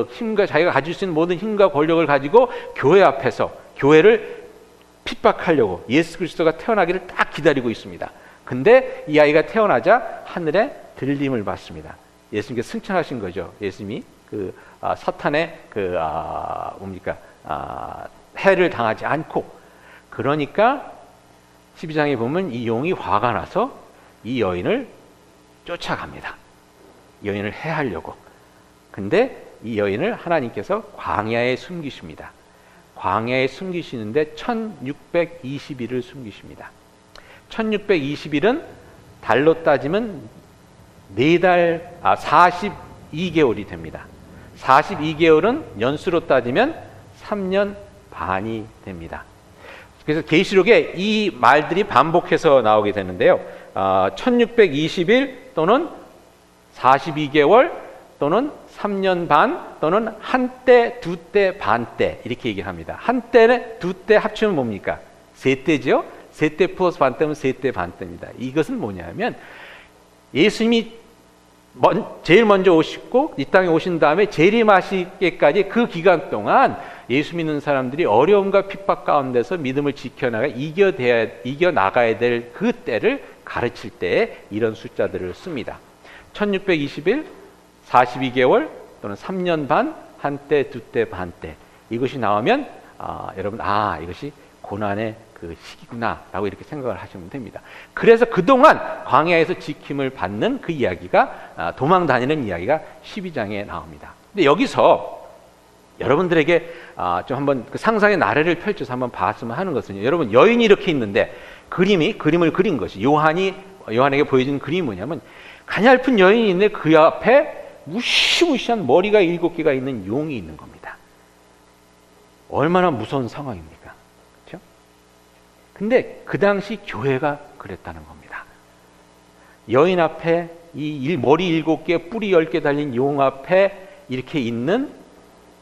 힘과 자기가 가질 수 있는 모든 힘과 권력을 가지고 교회 앞에서 교회를 핍박하려고 예수 그리스도가 태어나기를 딱 기다리고 있습니다. 근데 이 아이가 태어나자 하늘에 들림을 받습니다. 예수님께서 승천하신 거죠. 예수님이 사탄의 해를 당하지 않고, 그러니까 12장에 보면 이 용이 화가 나서 이 여인을 쫓아갑니다. 여인을 해하려고. 근데 이 여인을 하나님께서 광야에 숨기십니다. 광야에 숨기시는데 1620일을 숨기십니다. 1620일은 달로 따지면 42개월이 됩니다. 42개월은 연수로 따지면 3년 반이 됩니다. 그래서 계시록에 이 말들이 반복해서 나오게 되는데요. 1620일 또는 42개월 또는 3년 반 또는 한때, 두때, 반때 이렇게 얘기합니다. 한때, 두때 합치면 뭡니까? 세때죠. 세때 플러스 반때면 세때 반때입니다. 이것은 뭐냐면 예수님이 제일 먼저 오시고 이 땅에 오신 다음에 재림하시기까지 그 기간 동안 예수 믿는 사람들이 어려움과 핍박 가운데서 믿음을 지켜나가 이겨나가야 될 그 때를 가르칠 때에 이런 숫자들을 씁니다. 1620일, 42개월 또는 3년 반, 한때, 두때, 반때 이것이 나오면 여러분 이것이 고난의 그 시기구나 라고 이렇게 생각을 하시면 됩니다. 그래서 그동안 광야에서 지킴을 받는 그 이야기가 도망 다니는 이야기가 12장에 나옵니다. 근데 여기서 여러분들에게 좀 한번 그 상상의 나래를 펼쳐서 한번 봤으면 하는 것은요, 여러분 여인이 이렇게 있는데 그림을 그린 것이 요한에게 보여준 그림이 뭐냐면 가냘픈 여인이 있는데 그 앞에 무시무시한 머리가 7개가 있는 용이 있는 겁니다. 얼마나 무서운 상황입니까? 그렇죠? 근데 그 당시 교회가 그랬다는 겁니다. 여인 앞에 이 머리 7개, 뿌리 10개 달린 용 앞에 이렇게 있는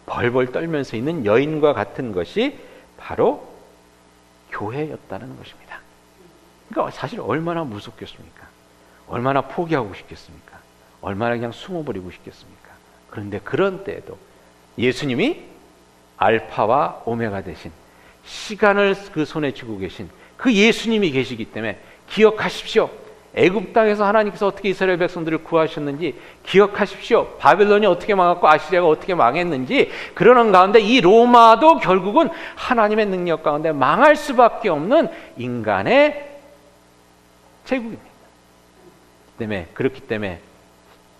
벌벌 떨면서 있는 여인과 같은 것이 바로 교회였다는 것입니다. 그러니까 사실 얼마나 무섭겠습니까? 얼마나 포기하고 싶겠습니까? 얼마나 그냥 숨어버리고 싶겠습니까? 그런데 그런 때에도 예수님이 알파와 오메가 되신 시간을 그 손에 쥐고 계신 그 예수님이 계시기 때문에 기억하십시오. 애굽 땅에서 하나님께서 어떻게 이스라엘 백성들을 구하셨는지 기억하십시오. 바벨론이 어떻게 망했고 아시리아가 어떻게 망했는지, 그러는 가운데 이 로마도 결국은 하나님의 능력 가운데 망할 수밖에 없는 인간의 제국입니다. 그렇기 때문에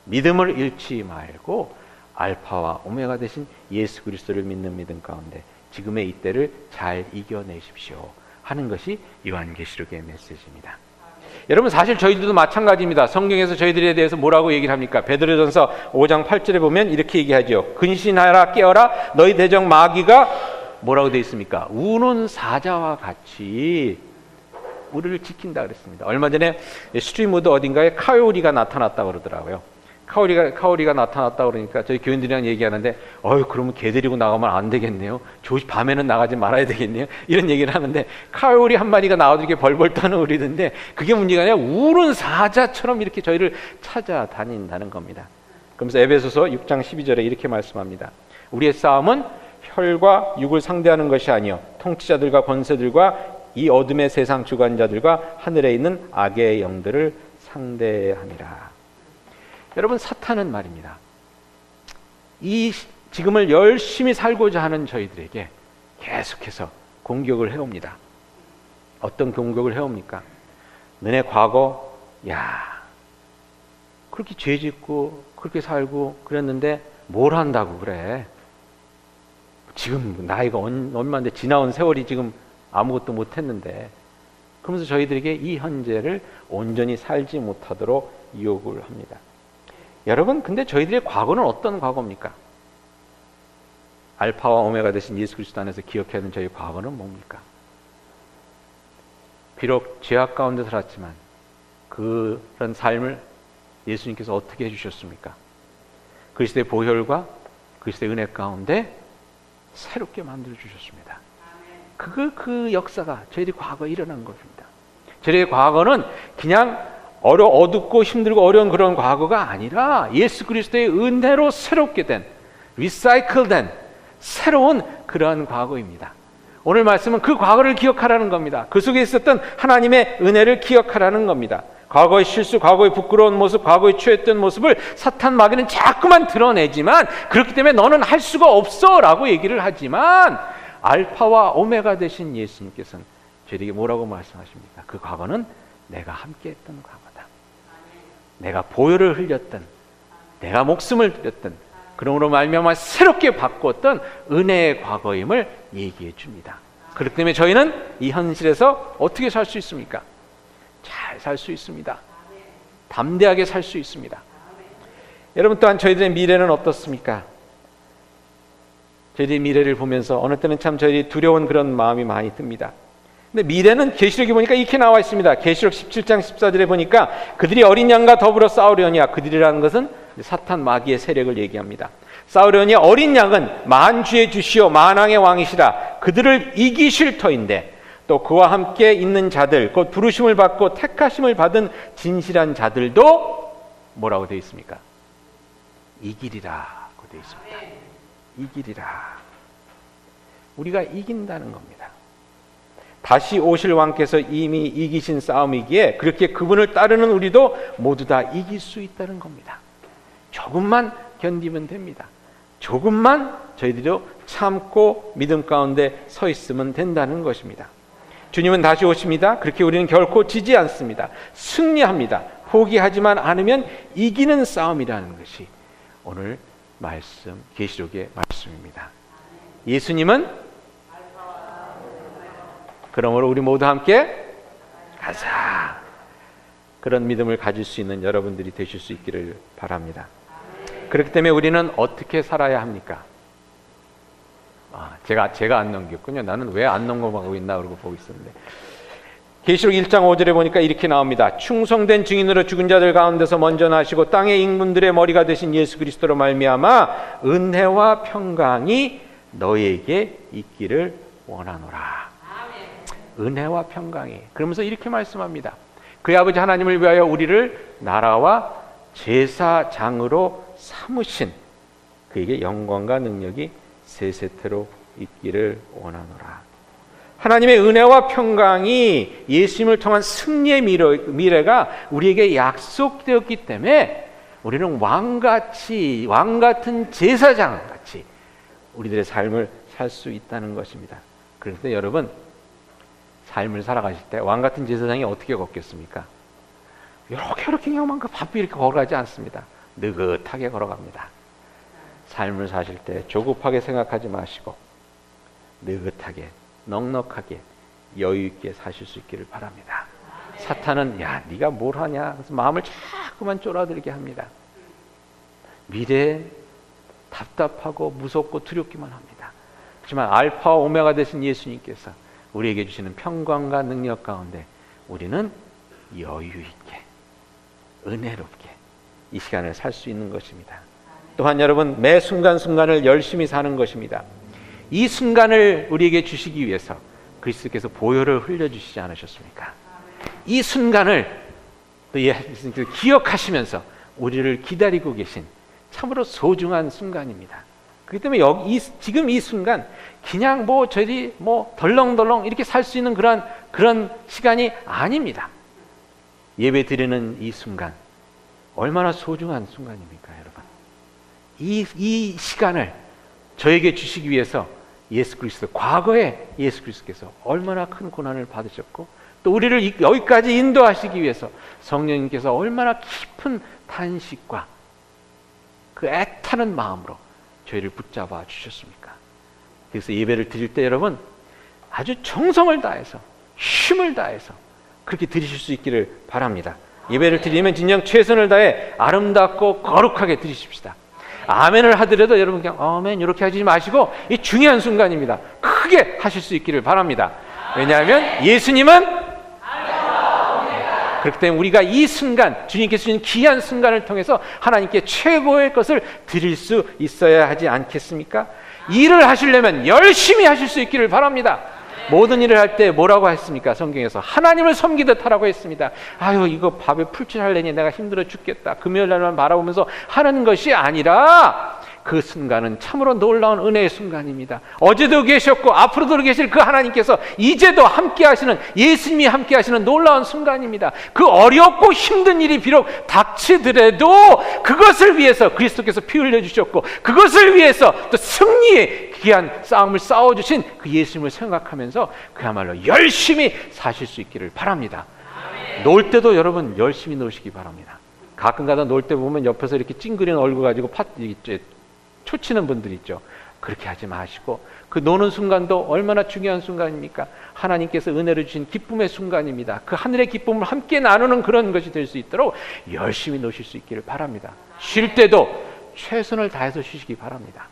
믿음을 잃지 말고 알파와 오메가 되신 예수 그리스도를 믿는 믿음 가운데 지금의 이때를 잘 이겨내십시오 하는 것이 요한계시록의 메시지입니다. 여러분 사실 저희들도 마찬가지입니다. 성경에서 저희들에 대해서 뭐라고 얘기를 합니까? 베드로전서 5장 8절에 보면 이렇게 얘기하죠. 근신하라 깨어라 너희 대적 마귀가 뭐라고 되어 있습니까? 우는 사자와 같이 우리를 지킨다 그랬습니다. 얼마 전에 스트리무드 어딘가에 카오리가 나타났다고 그러더라고요. 카오리가 나타났다고 그러니까 저희 교인들이랑 얘기하는데 그러면 개 데리고 나가면 안 되겠네요. 밤에는 나가지 말아야 되겠네요. 이런 얘기를 하는데 카오리 한 마리가 나와도 이렇게 벌벌 떠는 우리던데 그게 문제가 아니라 우는 사자처럼 이렇게 저희를 찾아다닌다는 겁니다. 그러면서 에베소서 6장 12절에 이렇게 말씀합니다. 우리의 싸움은 혈과 육을 상대하는 것이 아니요 통치자들과 권세들과 이 어둠의 세상 주관자들과 하늘에 있는 악의 영들을 상대함이라. 여러분 사탄은 말입니다. 이 지금을 열심히 살고자 하는 저희들에게 계속해서 공격을 해옵니다. 어떤 공격을 해옵니까? 너네 과거 그렇게 죄짓고 그렇게 살고 그랬는데 뭘 한다고 그래? 지금 나이가 얼마인데 지나온 세월이 지금 아무것도 못했는데, 그러면서 저희들에게 이 현재를 온전히 살지 못하도록 유혹을 합니다. 여러분 근데 저희들의 과거는 어떤 과거입니까? 알파와 오메가 되신 예수 그리스도 안에서 기억해야 하는 저희 과거는 뭡니까? 비록 죄악 가운데 살았지만 그런 삶을 예수님께서 어떻게 해주셨습니까? 그리스도의 보혈과 그리스도의 은혜 가운데 새롭게 만들어 주셨습니다. 그 역사가 저희들이 과거에 일어난 것입니다. 저희의 과거는 그냥 어둡고 힘들고 어려운 그런 과거가 아니라 예수 그리스도의 은혜로 새롭게 된, 리사이클된 새로운 그러한 과거입니다. 오늘 말씀은 그 과거를 기억하라는 겁니다. 그 속에 있었던 하나님의 은혜를 기억하라는 겁니다. 과거의 실수, 과거의 부끄러운 모습, 과거에 취했던 모습을 사탄 마귀는 자꾸만 드러내지만, 그렇기 때문에 너는 할 수가 없어 라고 얘기를 하지만, 알파와 오메가 되신 예수님께서는 저에게 뭐라고 말씀하십니까? 그 과거는 내가 함께 했던 과거다. 내가 보혈을 흘렸던, 내가 목숨을 드렸던, 그러므로 말미암아 새롭게 바꿨던 은혜의 과거임을 얘기해 줍니다. 그렇기 때문에 저희는 이 현실에서 어떻게 살 수 있습니까? 잘 살 수 있습니다. 담대하게 살 수 있습니다. 여러분 또한 저희들의 미래는 어떻습니까? 저희들의 미래를 보면서 어느 때는 참 저희들이 두려운 그런 마음이 많이 듭니다. 근데 미래는 계시록에 보니까 이렇게 나와 있습니다. 계시록 17장 14절에 보니까 그들이 어린 양과 더불어 싸우려니와, 그들이라는 것은 사탄 마귀의 세력을 얘기합니다. 싸우려니 어린 양은 만주의 주시오 만왕의 왕이시라 그들을 이기실 터인데, 또 그와 함께 있는 자들 곧 부르심을 받고 택하심을 받은 진실한 자들도 뭐라고 되어 있습니까? 이기리라고 되어 있습니다. 이기리라. 우리가 이긴다는 겁니다. 다시 오실 왕께서 이미 이기신 싸움이기에 그렇게 그분을 따르는 우리도 모두 다 이길 수 있다는 겁니다. 조금만 견디면 됩니다. 조금만 저희들도 참고 믿음 가운데 서 있으면 된다는 것입니다. 주님은 다시 오십니다. 그렇게 우리는 결코 지지 않습니다. 승리합니다. 포기하지만 않으면 이기는 싸움이라는 것이 오늘 말씀, 계시록의 말씀입니다. 예수님은 그러므로 우리 모두 함께 가자. 그런 믿음을 가질 수 있는 여러분들이 되실 수 있기를 바랍니다. 그렇기 때문에 우리는 어떻게 살아야 합니까? 제가 안 넘겼군요. 나는 왜 안 넘어가고 있나 그러고 보고 있었는데, 계시록 1장 5절에 보니까 이렇게 나옵니다. 충성된 증인으로 죽은 자들 가운데서 먼저 나시고 땅의 인문들의 머리가 되신 예수 그리스도로 말미암아 은혜와 평강이 너희에게 있기를 원하노라. 은혜와 평강이. 그러면서 이렇게 말씀합니다. 그의 아버지 하나님을 위하여 우리를 나라와 제사장으로 삼으신 그에게 영광과 능력이 세세토록 있기를 원하노라. 하나님의 은혜와 평강이 예수님을 통한 승리의 미래가 우리에게 약속되었기 때문에 우리는 왕 같은 제사장같이 우리들의 삶을 살 수 있다는 것입니다. 그런데 여러분, 삶을 살아가실 때 왕 같은 제사장이 어떻게 걷겠습니까? 이렇게 그냥 바삐 이렇게 걸어가지 않습니다. 느긋하게 걸어갑니다. 삶을 사실 때 조급하게 생각하지 마시고 느긋하게, 넉넉하게, 여유 있게 사실 수 있기를 바랍니다. 사탄은 야, 네가 뭘 하냐? 그래서 마음을 자꾸만 쫄아들게 합니다. 미래에 답답하고 무섭고 두렵기만 합니다. 하지만 알파와 오메가 되신 예수님께서 우리에게 주시는 평강과 능력 가운데 우리는 여유 있게, 은혜롭게 이 시간을 살 수 있는 것입니다. 또한 여러분, 매 순간순간을 열심히 사는 것입니다. 이 순간을 우리에게 주시기 위해서 그리스도께서 보혈을 흘려주시지 않으셨습니까? 이 순간을 또 예수님께서 기억하시면서 우리를 기다리고 계신 참으로 소중한 순간입니다. 그렇기 때문에 지금 이 순간 그냥 저희들이 덜렁덜렁 이렇게 살 수 있는 그런 시간이 아닙니다. 예배 드리는 이 순간 얼마나 소중한 순간입니까, 여러분? 이 시간을 저에게 주시기 위해서 예수 그리스도, 과거에 예수 그리스도께서 얼마나 큰 고난을 받으셨고 또 우리를 여기까지 인도하시기 위해서 성령님께서 얼마나 깊은 탄식과 그 애타는 마음으로 저희를 붙잡아 주셨습니까? 그래서 예배를 드릴 때 여러분 아주 정성을 다해서, 힘을 다해서 그렇게 드리실 수 있기를 바랍니다. 예배를 드리면 진정 최선을 다해 아름답고 거룩하게 드리십시다. 아멘을 하더라도 여러분 그냥 아멘 이렇게 하지 마시고 이 중요한 순간입니다. 크게 하실 수 있기를 바랍니다. 왜냐하면 예수님은 그렇기 때문에 우리가 이 순간, 주님께서 주신 귀한 순간을 통해서 하나님께 최고의 것을 드릴 수 있어야 하지 않겠습니까? 일을 하시려면 열심히 하실 수 있기를 바랍니다. 모든 일을 할 때 뭐라고 했습니까? 성경에서 하나님을 섬기듯 하라고 했습니다. 아유, 이거 밥에 풀칠하려니 내가 힘들어 죽겠다. 금요일 날만 바라보면서 하는 것이 아니라 그 순간은 참으로 놀라운 은혜의 순간입니다. 어제도 계셨고 앞으로도 계실 그 하나님께서 이제도 함께 하시는, 예수님이 함께 하시는 놀라운 순간입니다. 그 어렵고 힘든 일이 비록 닥치더라도 그것을 위해서 그리스도께서 피 흘려주셨고 그것을 위해서 또 승리의 귀한 싸움을 싸워주신 그 예수님을 생각하면서 그야말로 열심히 사실 수 있기를 바랍니다. 놀 때도 여러분 열심히 노시기 바랍니다. 가끔가다 놀 때 보면 옆에서 이렇게 찡그리는 얼굴 가지고 초치는 분들 있죠. 그렇게 하지 마시고 그 노는 순간도 얼마나 중요한 순간입니까? 하나님께서 은혜를 주신 기쁨의 순간입니다. 그 하늘의 기쁨을 함께 나누는 그런 것이 될 수 있도록 열심히 노실 수 있기를 바랍니다. 쉴 때도 최선을 다해서 쉬시기 바랍니다.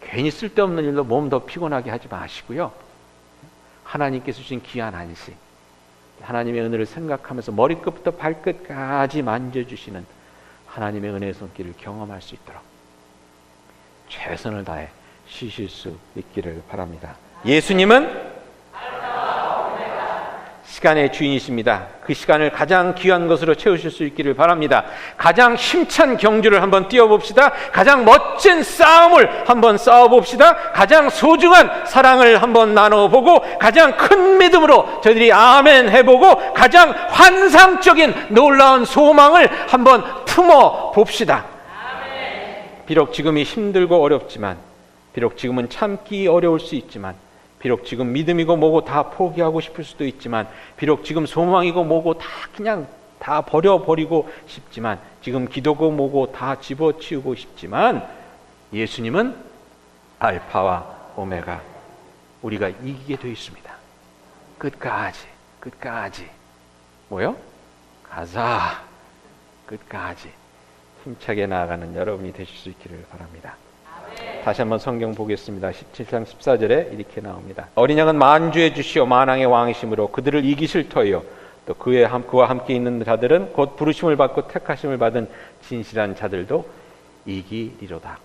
괜히 쓸데없는 일로 몸 더 피곤하게 하지 마시고요. 하나님께서 주신 귀한 안식, 하나님의 은혜를 생각하면서 머리끝부터 발끝까지 만져주시는 하나님의 은혜의 손길을 경험할 수 있도록 최선을 다해 쉬실 수 있기를 바랍니다. 예수님은 시간의 주인이십니다. 그 시간을 가장 귀한 것으로 채우실 수 있기를 바랍니다. 가장 힘찬 경주를 한번 뛰어봅시다. 가장 멋진 싸움을 한번 싸워봅시다. 가장 소중한 사랑을 한번 나눠보고, 가장 큰 믿음으로 저희들이 아멘 해보고, 가장 환상적인 놀라운 소망을 한번 품어봅시다. 비록 지금이 힘들고 어렵지만, 비록 지금은 참기 어려울 수 있지만, 비록 지금 믿음이고 뭐고 다 포기하고 싶을 수도 있지만, 비록 지금 소망이고 뭐고 다 그냥 다 버려버리고 싶지만, 지금 기도고 뭐고 다 집어치우고 싶지만, 예수님은 알파와 오메가, 우리가 이기게 되어 있습니다. 끝까지 뭐요? 가자. 끝까지 힘차게 나아가는 여러분이 되실 수 있기를 바랍니다. 다시 한번 성경 보겠습니다. 17장 14절에 이렇게 나옵니다. 어린 양은 만주의 주시오 만왕의 왕이심으로 그들을 이기실 터이요 또 그와 함께 있는 자들은 곧 부르심을 받고 택하심을 받은 진실한 자들도 이기리로다.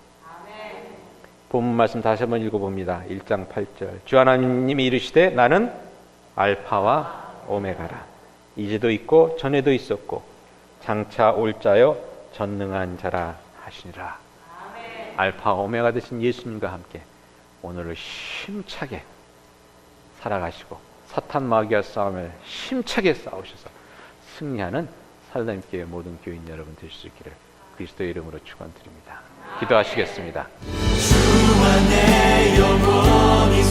본문 말씀 다시 한번 읽어봅니다. 1장 8절. 주 하나님이 이르시되 나는 알파와 오메가라. 이제도 있고 전에도 있었고 장차 올 자여 전능한 자라 하시니라. 알파 오메가 되신 예수님과 함께 오늘을 힘차게 살아가시고 사탄 마귀와 싸움을 힘차게 싸우셔서 승리하는 살림교회 모든 교인 여러분 되실 수 있기를 그리스도의 이름으로 축원드립니다. 기도하시겠습니다. 주 안에 영원히